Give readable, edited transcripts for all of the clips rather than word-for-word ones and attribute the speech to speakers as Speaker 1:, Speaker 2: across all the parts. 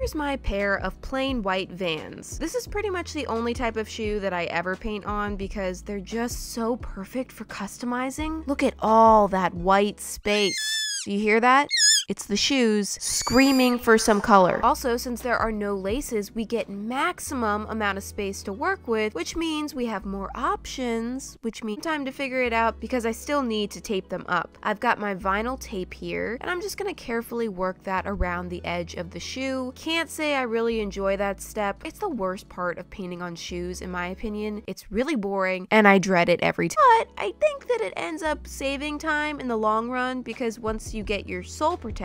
Speaker 1: here's my pair of plain white Vans. This is pretty much the only type of shoe that I ever paint on because they're just so perfect for customizing. Look at all that white space. Do you hear that? It's the shoes screaming for some color. Also, since there are no laces, we get maximum amount of space to work with, which means we have more options, which means time to figure it out because I still need to tape them up. I've got my vinyl tape here, and I'm just gonna carefully work that around the edge of the shoe. Can't say I really enjoy that step. It's the worst part of painting on shoes, in my opinion. It's really boring, and I dread it every time. But I think that it ends up saving time in the long run because once you get your sole protected,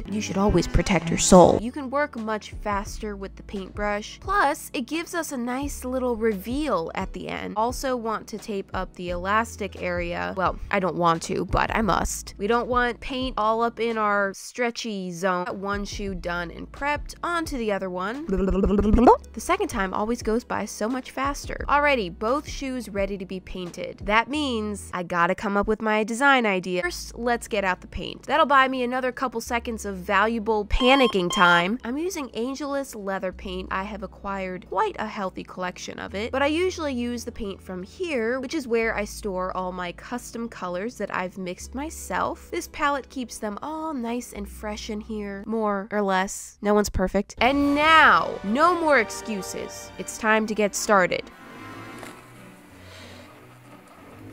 Speaker 1: you should always protect your soul. You can work much faster with the paintbrush. Plus, it gives us a nice little reveal at the end. Also want to tape up the elastic area. Well, I don't want to, but I must. We don't want paint all up in our stretchy zone. One shoe done and prepped, onto the other one. The second time always goes by so much faster. Alrighty, both shoes ready to be painted. That means I gotta come up with my design idea. First, let's get out the paint. That'll buy me another couple seconds of valuable panicking time. I'm using Angelus leather paint. I have acquired quite a healthy collection of it, but I usually use the paint from here, which is where I store all my custom colors that I've mixed myself. This palette keeps them all nice and fresh in here, more or less. No one's perfect. And now, no more excuses. It's time to get started.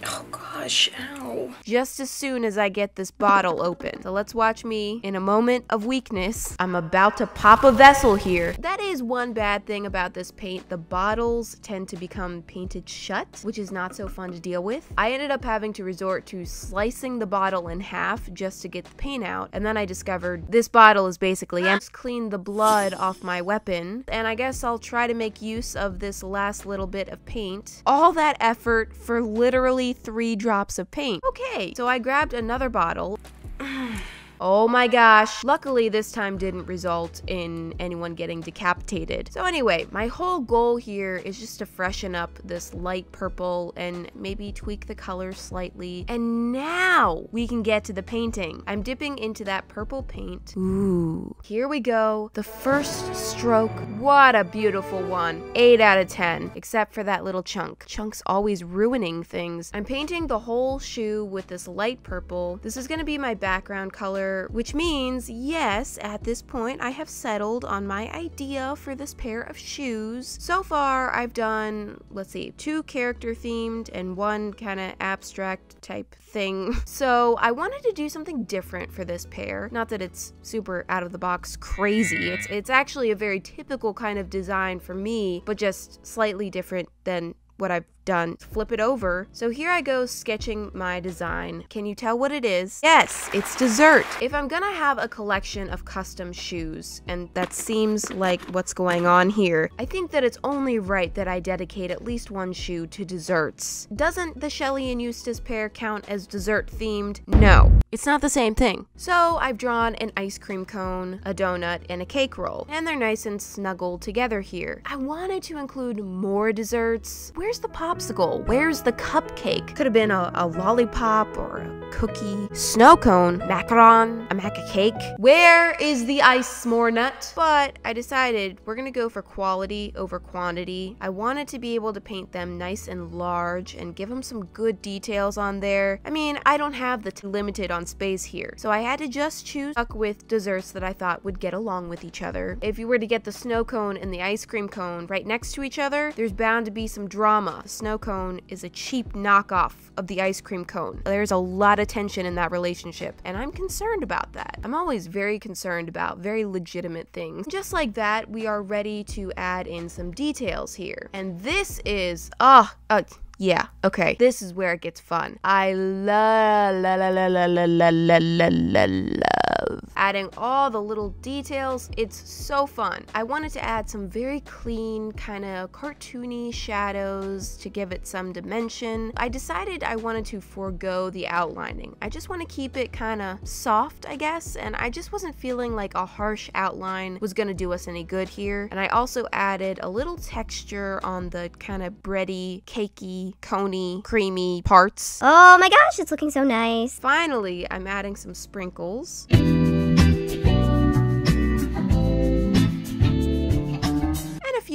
Speaker 1: Oh gosh, ow. Just as soon as I get this bottle open. So let's watch me in a moment of weakness. I'm about to pop a vessel here. That is one bad thing about this paint. The bottles tend to become painted shut, which is not so fun to deal with. I ended up having to resort to slicing the bottle in half just to get the paint out. And then I discovered this bottle is basically empty. Just clean the blood off my weapon. And I guess I'll try to make use of this last little bit of paint. All that effort for literally 3 drops of paint. Okay, so I grabbed another bottle. Oh my gosh. Luckily, this time didn't result in anyone getting decapitated. So anyway, my whole goal here is just to freshen up this light purple and maybe tweak the color slightly. And now we can get to the painting. I'm dipping into that purple paint. Ooh, here we go. The first stroke. What a beautiful one. 8 out of 10, except for that little chunk. Chunk's always ruining things. I'm painting the whole shoe with this light purple. This is gonna be my background color, which means, yes, at this point I have settled on my idea for this pair of shoes. So far, I've done, let's see, 2 character themed and 1 kind of abstract type thing. So I wanted to do something different for this pair. Not that it's super out of the box crazy. It's actually a very typical kind of design for me, but just slightly different than what I've done. Flip it over. So here I go sketching my design. Can you tell what it is? Yes, it's dessert. If I'm gonna have a collection of custom shoes, and that seems like what's going on here, I think that it's only right that I dedicate at least 1 shoe to desserts. Doesn't the Shelly and Eustace pair count as dessert themed? No, it's not the same thing. So I've drawn an ice cream cone, a donut, and a cake roll, and they're nice and snuggled together here. I wanted to include more desserts. Where's the popsicle? Where's the cupcake? Could have been a lollipop or a cookie. Snow cone, macaron, a maca cake. Where is the ice s'more nut? But I decided we're gonna go for quality over quantity. I wanted to be able to paint them nice and large and give them some good details on there. I mean, I don't have the limited on space here, so I had to just choose with desserts that I thought would get along with each other. If you were to get the snow cone and the ice cream cone right next to each other, there's bound to be some drama. The snow cone is a cheap knockoff of the ice cream cone. There's a lot of tension in that relationship, and I'm concerned about that. I'm always very concerned about very legitimate things. Just like that, we are ready to add in some details here. And this is, yeah, okay. This is where it gets fun. I love adding all the little details. It's so fun. I wanted to add some very clean, kind of cartoony shadows to give it some dimension. I decided I wanted to forego the outlining. I just want to keep it kind of soft, I guess, and I just wasn't feeling like a harsh outline was gonna do us any good here. And I also added a little texture on the kind of bready, cakey, coney, creamy parts.
Speaker 2: Oh my gosh, it's looking so nice.
Speaker 1: Finally, I'm adding some sprinkles.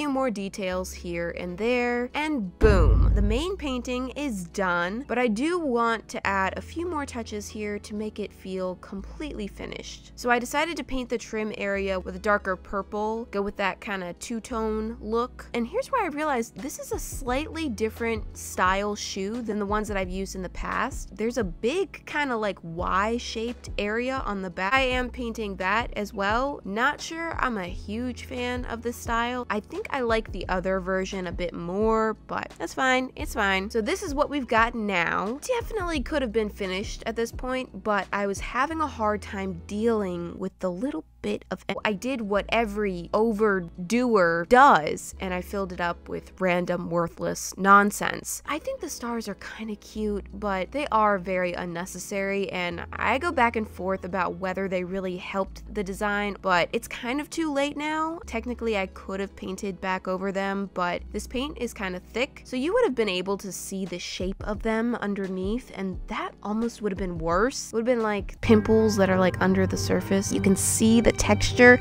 Speaker 1: few more details here and there, and boom, the main painting is done, but I do want to add a few more touches here to make it feel completely finished. So I decided to paint the trim area with a darker purple, go with that kind of two-tone look. And here's where I realized this is a slightly different style shoe than the ones that I've used in the past. There's a big kind of like Y-shaped area on the back. I am painting that as well. Not sure I'm a huge fan of this style. I think I like the other version a bit more, but that's fine. It's fine. So this is what we've got now. Definitely could have been finished at this point, but I was having a hard time dealing with the little bit of, I did what every overdoer does, and I filled it up with random worthless nonsense. I think the stars are kind of cute, but they are very unnecessary, and I go back and forth about whether they really helped the design, but it's kind of too late now. Technically, I could have painted back over them, but this paint is kind of thick, so you would have been able to see the shape of them underneath, and that almost would have been worse. It would have been like pimples that are like under the surface. You can see the texture.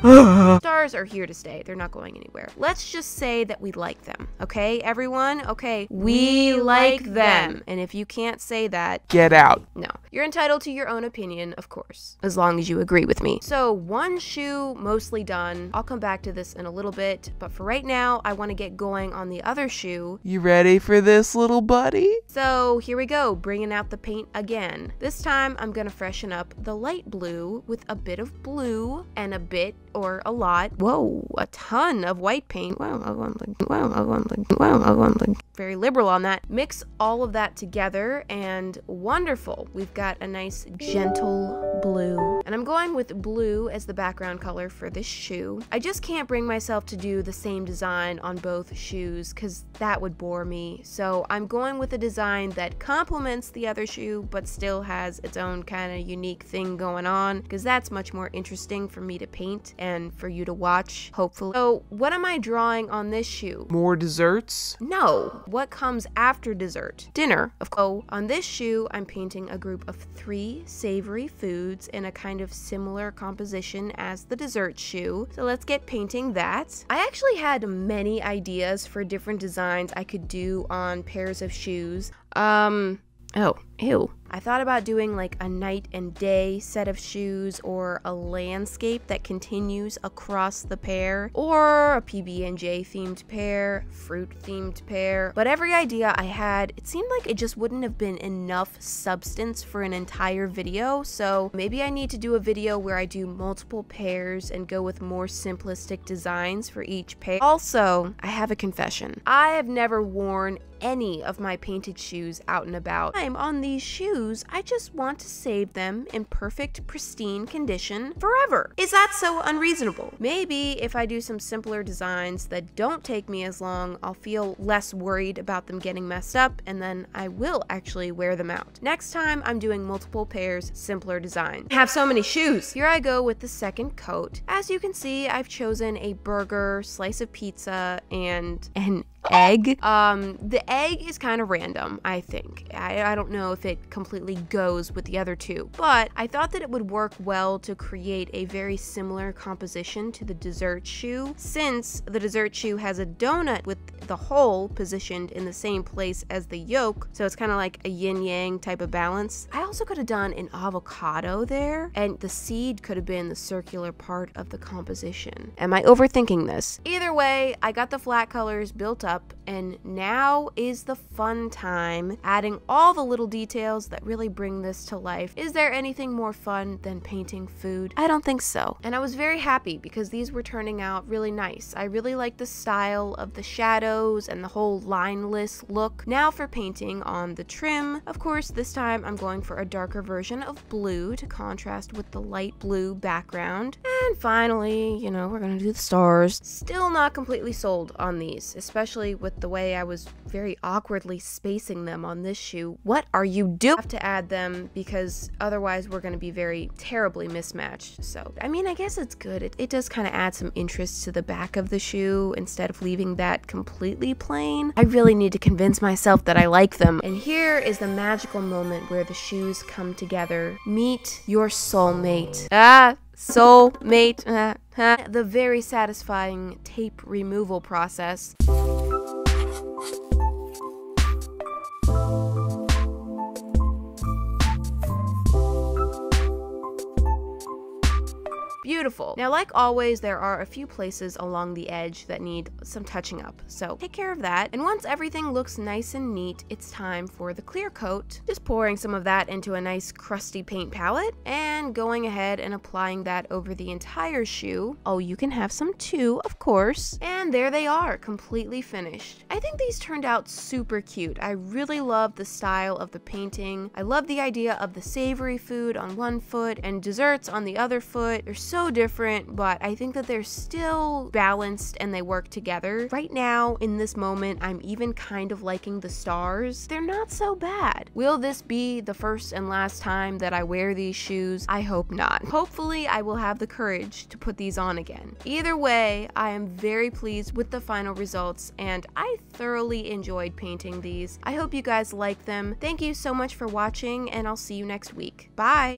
Speaker 1: Stars are here to stay. They're not going anywhere. Let's just say that we like them. Okay, everyone? Okay, we like them. And if you can't say that,
Speaker 3: get out.
Speaker 1: No. You're entitled to your own opinion, of course, as long as you agree with me. So one shoe mostly done. I'll come back to this in a little bit, but for right now, I want to get going on the other shoe.
Speaker 3: You ready for this, little buddy?
Speaker 1: So here we go, bringing out the paint again. This time, I'm gonna freshen up the light blue with a bit of blue and a bit or a lot. Whoa, a ton of white paint. Very liberal on that. Mix all of that together and wonderful. We've got a nice gentle blue. And I'm going with blue as the background color for this shoe. I just can't bring myself to do the same design on both shoes because that would bore me. So I'm going with a design that complements the other shoe but still has its own kind of unique thing going on because that's much more interesting for me to paint and for you to watch, hopefully. So what am I drawing on this shoe?
Speaker 3: More desserts?
Speaker 1: No. What comes after dessert? Dinner, of course. On this shoe, I'm painting a group of 3 savory foods in a kind of similar composition as the dessert shoe. So let's get painting that. I actually had many ideas for different designs I could do on pairs of shoes. Oh, ew. I thought about doing like a night and day set of shoes or a landscape that continues across the pair or a PB&J themed pair, fruit themed pair. But every idea I had, it seemed like it just wouldn't have been enough substance for an entire video. So maybe I need to do a video where I do multiple pairs and go with more simplistic designs for each pair. Also, I have a confession. I have never worn any of my painted shoes out and about. I'm on these shoes, I just want to save them in perfect, pristine condition forever. Is that so unreasonable? Maybe if I do some simpler designs that don't take me as long, I'll feel less worried about them getting messed up, and then I will actually wear them out. Next time, I'm doing multiple pairs, simpler designs. I have so many shoes. Here I go with the second coat. As you can see, I've chosen a burger, slice of pizza, and an egg. The egg is kind of random, I think. I don't know if it completely goes with the other two, but I thought that it would work well to create a very similar composition to the dessert shoe, since the dessert shoe has a donut with the hole positioned in the same place as the yolk, so it's kind of like a yin-yang type of balance. I also could have done an avocado there, and the seed could have been the circular part of the composition. Am I overthinking this? Either way, I got the flat colors built up, and now is the fun time, adding all the little details that really bring this to life. Is there anything more fun than painting food? I don't think so. And I was very happy because these were turning out really nice. I really like the style of the shadows and the whole lineless look. Now for painting on the trim. Of course, this time I'm going for a darker version of blue to contrast with the light blue background. And finally, you know, we're gonna do the stars. Still not completely sold on these, especially with the way I was very awkwardly spacing them on this shoe. What are you doing? I have to add them because otherwise we're going to be very terribly mismatched. So, I mean, I guess it's good. It does kind of add some interest to the back of the shoe instead of leaving that completely plain. I really need to convince myself that I like them. And here is the magical moment where the shoes come together. Meet your soulmate. Soulmate. The very satisfying tape removal process. Beautiful. Now, like always, there are a few places along the edge that need some touching up, so take care of that. And once everything looks nice and neat, it's time for the clear coat. Just pouring some of that into a nice crusty paint palette and going ahead and applying that over the entire shoe. Oh, you can have some too, of course. And there they are, completely finished. I think these turned out super cute. I really love the style of the painting. I love the idea of the savory food on one foot and desserts on the other foot. They're so different, but I think that they're still balanced and they work together. Right now, in this moment, I'm even kind of liking the stars. They're not so bad. Will this be the first and last time that I wear these shoes? I hope not. Hopefully, I will have the courage to put these on again. Either way, I am very pleased with the final results, and I thoroughly enjoyed painting these. I hope you guys like them. Thank you so much for watching, and I'll see you next week. Bye!